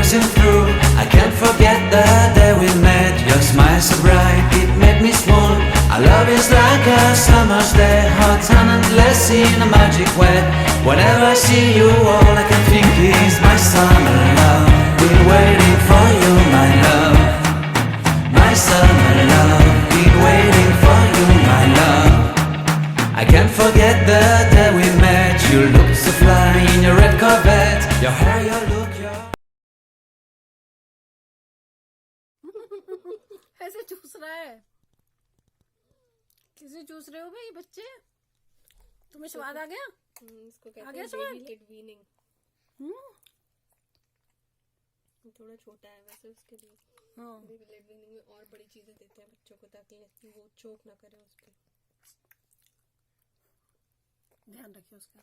passing through. I can't forget the day we met. Your smile so bright, it made me swoon. Our love is like a summer's day, hot and endless in a magic way. Whenever I see you, all I can think is my summer love. Been waiting for you, my love. My summer love. Been waiting for you, my love. I can't forget the day we met. You looked so fly in your red Corvette. Your hair, your look, your... ऐसे चूस रहा है, किसे चूस रहे हो भाई बच्चे? तुम्हें स्वाद आ गया? इसको कहते आ गया हैं स्वाद? Baby led weaning. थोड़ा छोटा है वैसे उसके लिए। हाँ। बेबी लेड वीनिंग में और बड़ी चीजें देते हैं बच्चों को ताकि वो चोक ना करे उस पे। ध्यान रखिए उसका।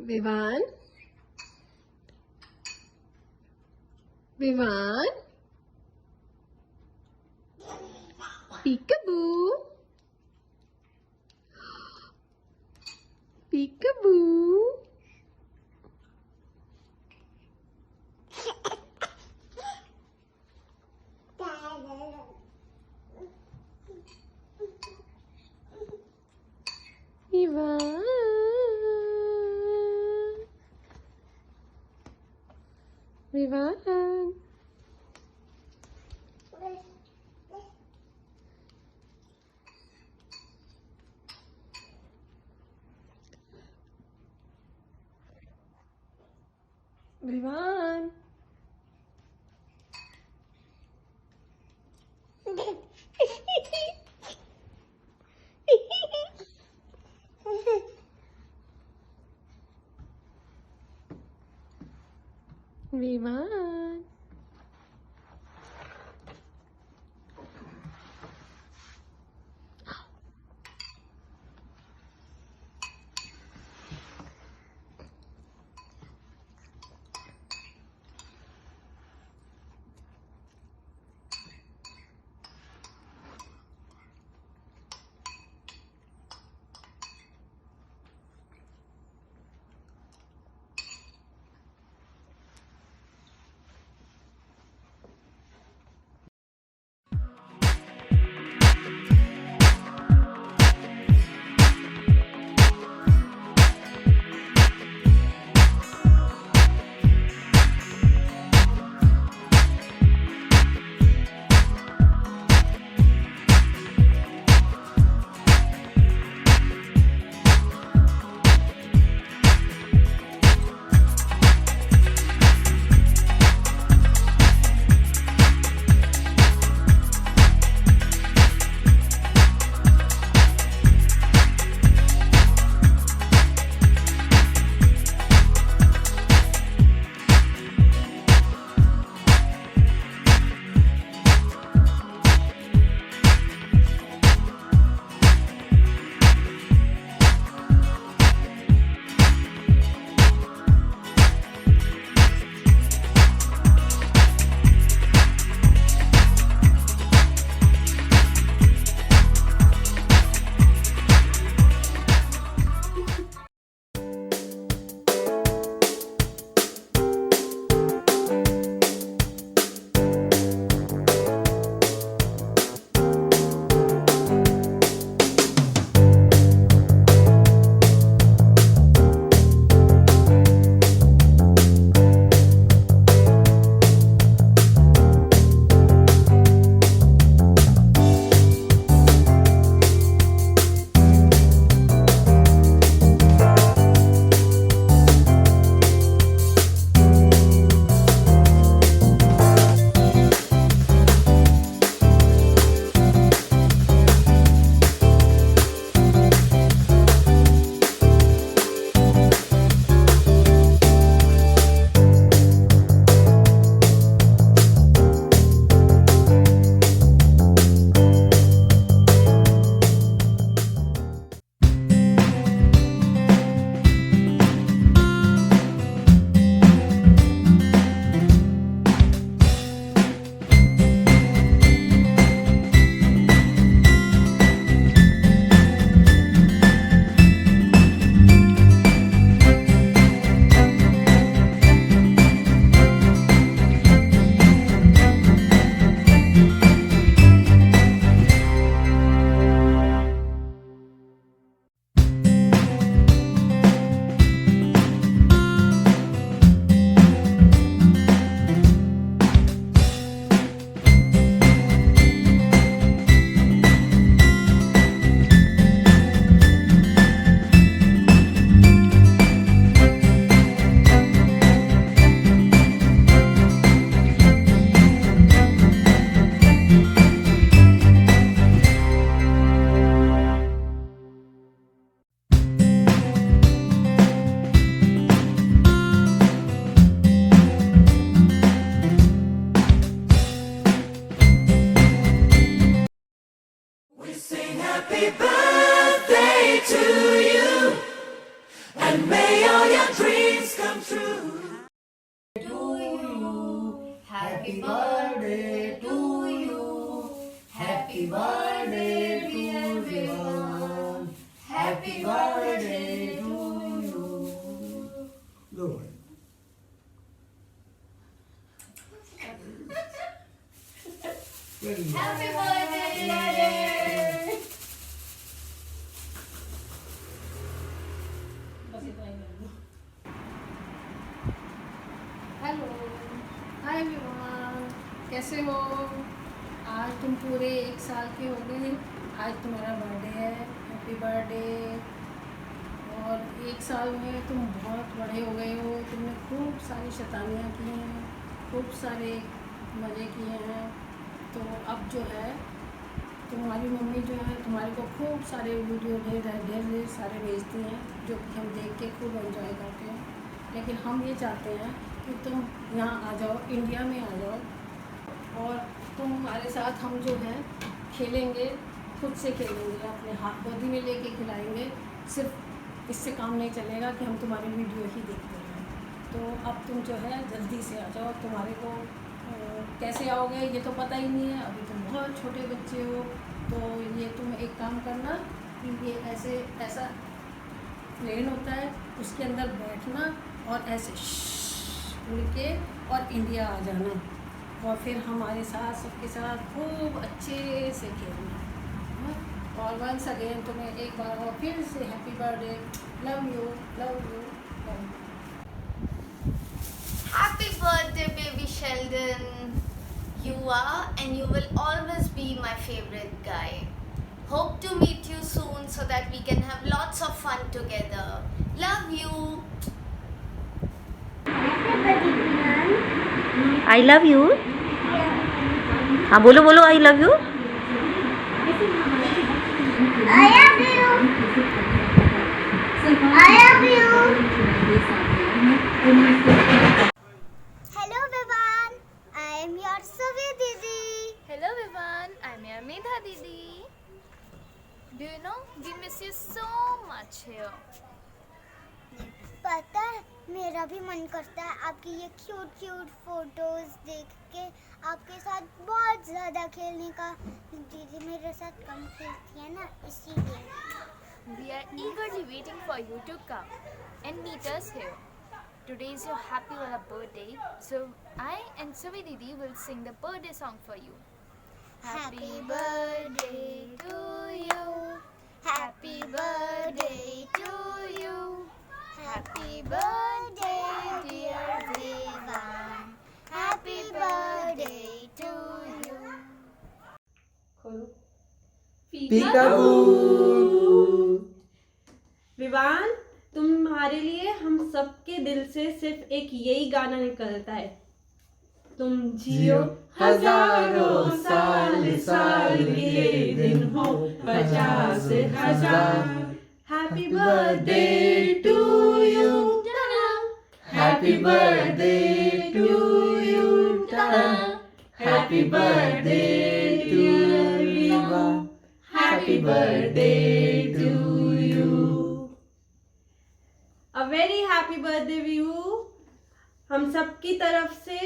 Vivaan, Vivaan, peekaboo, peekaboo. Vivaan, Vivaan, Vivaan. Vivaan, Happy birthday to you, and may all your dreams come true. Happy birthday to you. Happy birthday to everyone. Happy birthday to you. Good. Happy birthday. Hello, hi everyone, कैसे हो? आज तुम पूरे 1 साल के हो गए। आज तुम्हारा बर्थडे है, हैप्पी बर्थडे। और 1 साल में तुम बहुत बड़े हो गए हो। तुमने खूब सारी शैतानियाँ की हैं, खूब सारे मज़े किए हैं। तो अब जो है तुम्हारी मम्मी जो है तुम्हारे को खूब सारे वीडियो ढेर सारे भेजती हैं, जो कि हम देख के खूब एंजॉय करते हैं। लेकिन हम ये चाहते हैं कि तुम यहाँ आ जाओ, इंडिया में आ जाओ, और तुम्हारे साथ हम जो है खेलेंगे, खुद से खेलेंगे, अपने हाथ गोदी में लेके खिलाएंगे। सिर्फ इससे काम नहीं चलेगा कि हम तुम्हारी वीडियो ही देखते हैं। तो अब तुम जो है जल्दी से आ जाओ। तुम्हारे को कैसे आओगे ये तो पता ही नहीं है, अभी तुम बहुत छोटे बच्चे हो। तो ये तुम एक काम करना कि ये ऐसा प्लेन होता है, उसके अंदर बैठना और ऐसे उड़ के और इंडिया आ जाना, और फिर हमारे साथ सबके साथ खूब अच्छे से खेलना। हाँ? और वंस अगेन तुम्हें एक बार और फिर से happy birthday, love you love you love you. Happy birthday, baby Sheldon. You are and you will always be my favorite guy. Hope to meet you soon so that we can have lots of fun together. Love you. I love you. हाँ बोलो बोलो, I love you. I love you. I love you. Hello everyone. I am your Savi Didi. Hello everyone, I'm your Medha Didi. Do you know, we miss you so much here. पता है मेरा भी मन करता है आपकी ये cute photos देख के, आपके साथ बहुत ज़्यादा खेलने का। दीदी मेरे साथ कम खेलती है ना, इसीलिए। We are eagerly waiting for you to come and meet us here. Today is your happy wala birthday, so I and Savi Didi will sing the birthday song for you. Happy birthday to you. Happy birthday to you. Happy birthday dear Vivan. Happy birthday to you. Vivaan, तुम्हारे लिए हम सबके दिल से सिर्फ एक यही गाना निकलता है। तुम जियो हजारों साल, साल के दिन हो 50,000। Happy birthday to you, happy birthday to you, happy birthday to you, happy birthday to you. A very happy birthday व्यू। हम सब की तरफ से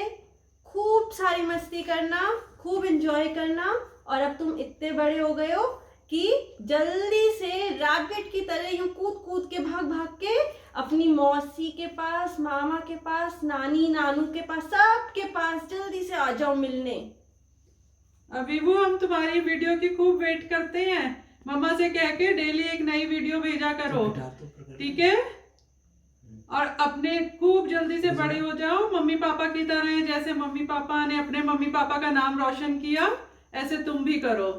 खूब सारी मस्ती करना, खूब एंजॉय करना। और अब तुम इतने बड़े हो गए हो कि जल्दी से रैबिट की तरह यूं कूद कूद के भाग भाग के अपनी मौसी के पास, मामा के पास, नानी नानू के पास, सबके पास जल्दी से आ जाओ मिलने। अभी वो हम तुम्हारी वीडियो की खूब वेट करते हैं। मम्मा से कह के डेली एक नई वीडियो भेजा करो, ठीक है? और अपने खूब जल्दी से बड़े हो जाओ मम्मी पापा की तरह। जैसे मम्मी पापा ने अपने मम्मी पापा का नाम रोशन किया, ऐसे तुम भी करो।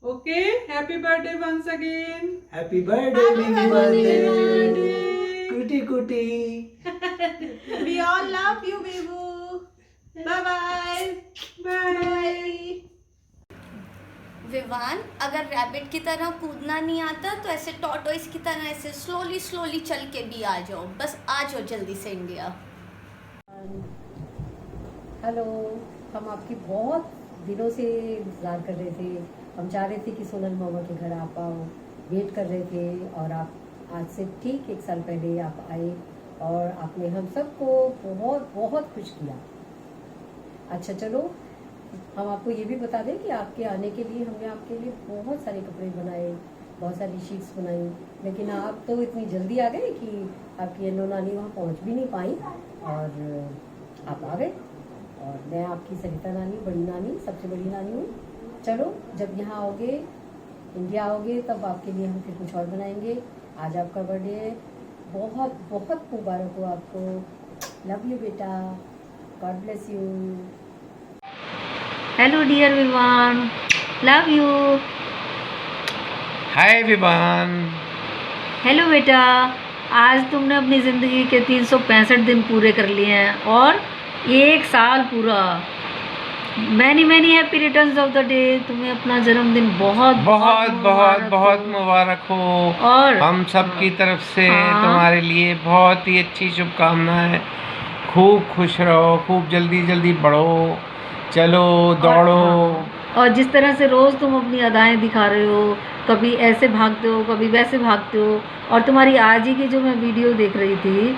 Okay, happy birthday once again. Happy birthday baby birthday कुटी कुटी। वी ऑल लव यू बेबू। Bye bye bye. विवान, अगर रैबिट की तरह कूदना नहीं आता तो ऐसे टॉर्टोइस की तरह ऐसे स्लोली स्लोली चल के भी आ जाओ। बस आ जाओ जल्दी से इंडिया। हेलो, हम आपकी बहुत दिनों से इंतज़ार कर रहे थे। हम चाह रहे थे कि सोनल मामा के घर आप आओ, वेट कर रहे थे और आप आज से ठीक 1 साल पहले आप आए और आपने हम सबको बहुत बहुत खुश किया। अच्छा चलो, हम आपको ये भी बता दें कि आपके आने के लिए हमने आपके लिए बहुत सारे कपड़े बनाए, बहुत सारी शीट्स बनाई, लेकिन आप तो इतनी जल्दी आ गए कि आपकी अन्नो नानी वहाँ पहुँच भी नहीं पाई और आप आ गए। और मैं आपकी सरिता नानी, बड़ी नानी, सबसे बड़ी नानी हूँ। चलो, जब यहाँ आओगे, इंडिया आओगे, तब आपके लिए हम फिर कुछ और बनाएंगे। आज आपका बर्थडे है, बहुत बहुत मुबारक हो आपको। लव यू बेटा, God bless you. Hello dear Vivan, love you. Hi Vivan. Hello बेटा, आज तुमने अपनी ज़िंदगी के 365 दिन पूरे कर लिए हैं और 1 साल पूरा। Many many happy returns of the day. तुम्हें अपना जन्मदिन बहुत बहुत बहुत बहुत मुबारक हो। और हम सब की तरफ से तुम्हारे लिए बहुत ही अच्छी शुभकामनाएं। खूब खुश रहो, खूब जल्दी जल्दी बढ़ो, चलो दौड़ो। और जिस तरह से रोज़ तुम अपनी अदाएं दिखा रहे हो, कभी ऐसे भागते हो, कभी वैसे भागते हो। और तुम्हारी आज ही की जो मैं वीडियो देख रही थी,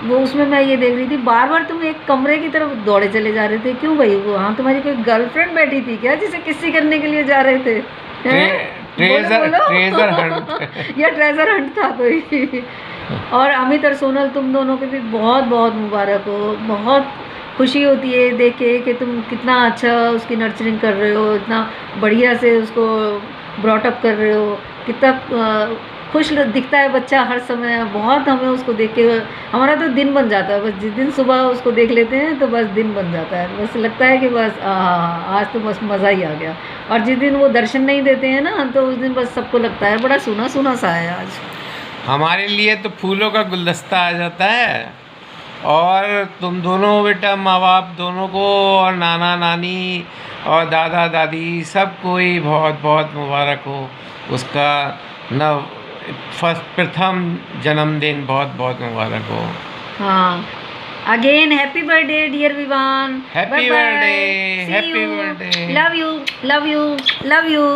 वो उसमें मैं ये देख रही थी, बार बार तुम एक कमरे की तरफ दौड़े चले जा रहे थे। क्यों भाई? वो हाँ, तुम्हारी कोई गर्लफ्रेंड बैठी थी क्या जिसे किसी करने के लिए जा रहे थे? ट्रेजर हंट या ट्रेजर हंट था कोई? और अमित और सोनल, तुम दोनों के भी बहुत बहुत मुबारक हो। बहुत खुशी होती है देख के कि तुम कितना अच्छा उसकी नर्चरिंग कर रहे हो, इतना बढ़िया से उसको ब्रॉटअप कर रहे हो। कितना खुश दिखता है बच्चा हर समय। बहुत हमें उसको देख के हमारा तो दिन बन जाता है। बस जिस दिन सुबह उसको देख लेते हैं तो बस दिन बन जाता है। बस लगता है कि बस आज तो बस मज़ा ही आ गया। और जिस दिन वो दर्शन नहीं देते हैं ना, तो उस दिन बस सबको लगता है बड़ा सूना सूना सा है आज। हमारे लिए तो फूलों का गुलदस्ता आ जाता है। और तुम दोनों बेटा, माँ बाप दोनों को, और नाना नानी और दादा दादी सबको ही बहुत बहुत मुबारक हो उसका प्रथम जन्मदिन। बहुत बहुत मुबारक हो। हाँ, again happy birthday dear Vivan. Happy birthday, happy birthday. Love you, love you, love you.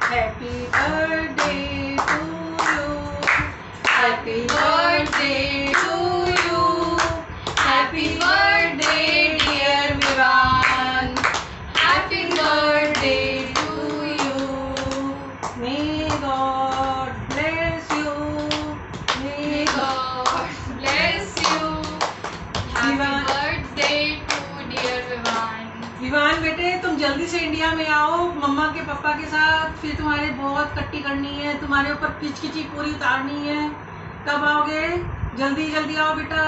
Happy birthday to you, happy birthday to you, happy birthday dear Vivan, happy birthday to you. May God bless you, may God bless you. Happy birthday to dear Vivan. Vivan बेटे, तुम जल्दी से India में आओ मम्मा के पापा के साथ। फिर तुम्हारे बहुत कट्टी करनी है, तुम्हारे ऊपर किचकिची पूरी उतारनी है। कब आओगे? जल्दी जल्दी आओ बेटा।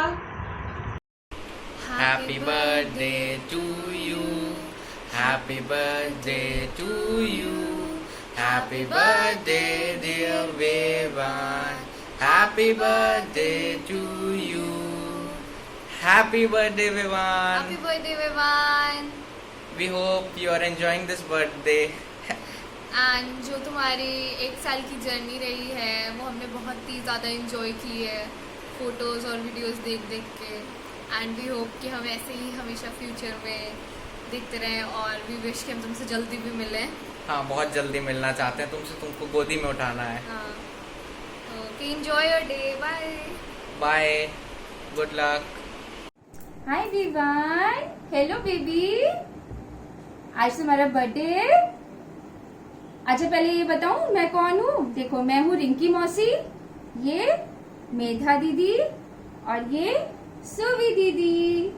Happy birthday to you, happy birthday to you, happy birthday dear Vivan, happy birthday to you, happy birthday Vivan. Happy birthday, Vivan. We hope you are enjoying this birthday. And जो तुम्हारी 1 साल की जर्नी रही है, वो हमने बहुत ही ज़्यादा इन्जॉय की है फ़ोटोज़ और वीडियोस देख देख के। एंड वी होप कि हम ऐसे ही हमेशा फ्यूचर में देखते रहें, और वी विश कि हम तुमसे जल्दी भी मिलें। हाँ, बहुत जल्दी मिलना चाहते हैं तुमसे, तुमको गोदी में उठाना है। हाँ, okay, enjoy your day, bye bye, good luck. Hi Vivan, hello baby, आज तुम्हारा बर्थडे है। अच्छा पहले ये बताऊं मैं कौन हूँ? देखो, मैं हूँ रिंकी मौसी, ये मेधा दीदी और ये सुवी दीदी।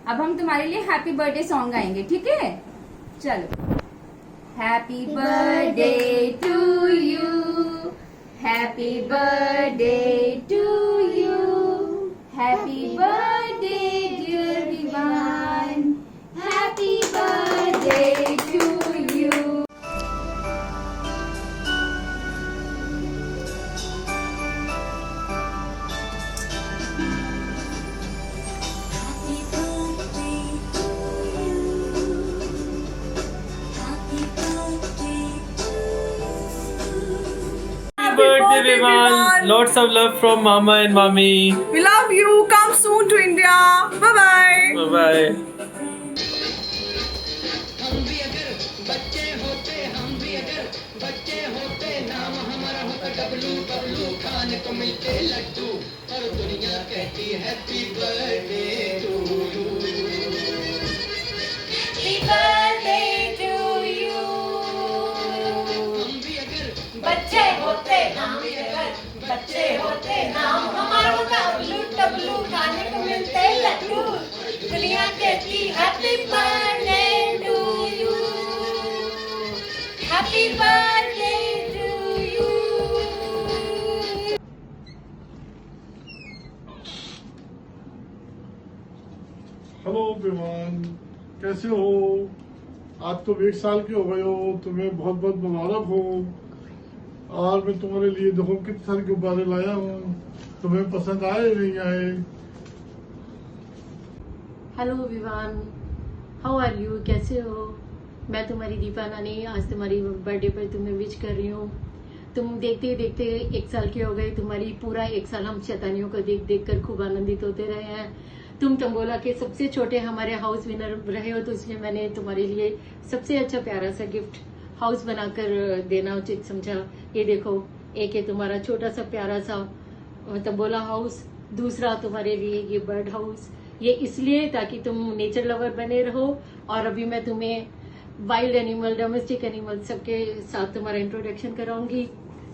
अब हम तुम्हारे लिए हैप्पी बर्थडे सॉन्ग गाएंगे, ठीक है? चलो। Happy birthday to you, happy birthday to you, happy birthday dear Vivan, happy birthday to you. Birthday Vivan, lots of love from mama and mommy. We love you. Come soon to India. Bye bye. Bye bye. हम भी अगर बच्चे हो डबलू बबलू खाने को मिलते लड्डू और दुनिया कहती happy birthday to you. Happy birthday to you. हम भी अगर बच्चे होते नाम अगर बच्चे होते नाम हमारा डबलू डबलू खाने को मिलते लड्डू दुनिया कहती happy birthday to you. Happy birthday to you. Hello Vivan, कैसे हो? आज तुम 1 साल के हो गए हो, तुम्हें बहुत बहुत मुबारक हो। और मैं तुम्हारे लिए देखो कितने सारे गुब्बारे लाया हूँ, तुम्हें पसंद आए नहीं आए? Hello Vivan, how are you? कैसे हो? मैं तुम्हारी दीपा नानी आज तुम्हारी बर्थडे पर तुम्हें विश कर रही हूँ। तुम देखते देखते 1 साल के हो गए। तुम्हारी पूरा 1 साल हम शैतानियों को देख देख कर खूब आनंदित होते रहे हैं। तुम टंबोला के सबसे छोटे हमारे हाउस विनर रहे हो, तो इसलिए मैंने तुम्हारे लिए सबसे अच्छा प्यारा सा गिफ्ट हाउस बनाकर देना उचित समझा। ये देखो, एक है तुम्हारा छोटा सा प्यारा सा टंबोला हाउस, दूसरा तुम्हारे लिए ये बर्ड हाउस। ये इसलिए ताकि तुम नेचर लवर बने रहो। और अभी मैं तुम्हें वाइल्ड एनिमल, डोमेस्टिक एनिमल सबके साथ तुम्हारा इंट्रोडक्शन कराऊंगी।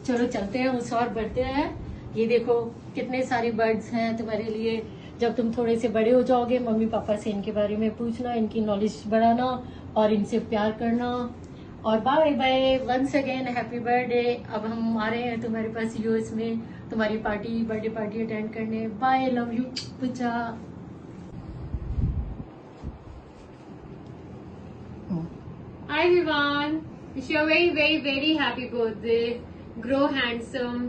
चलो चलते हैं, उस और बढ़ते हैं। ये देखो कितने सारे बर्ड्स हैं तुम्हारे लिए। जब तुम थोड़े से बड़े हो जाओगे, मम्मी पापा से इनके बारे में पूछना, इनकी नॉलेज बढ़ाना और इनसे प्यार करना। और bye bye, once again happy birthday. अब हम आ रहे हैं तुम्हारे पास यूएस में तुम्हारी पार्टी, बर्थडे पार्टी अटेंड करने। Bye, love you Pooja. Hi Vivan, wish you a very very very happy birthday. Grow handsome,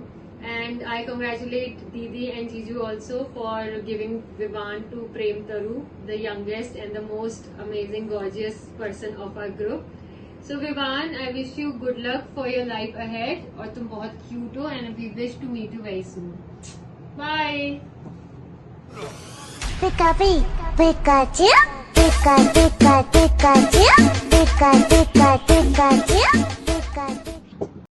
and I congratulate Didi and Jiju also for giving Vivan to Prem Taru, the youngest and the most amazing gorgeous person of our group. So Vivan, I wish you good luck for your life ahead. और तुम बहुत cute हो, and we wish to meet you very soon. Bye. Pikachu, Pikachu, Pikachu, Pikachu, Pikachu, Pikachu, Pikachu, Pikachu.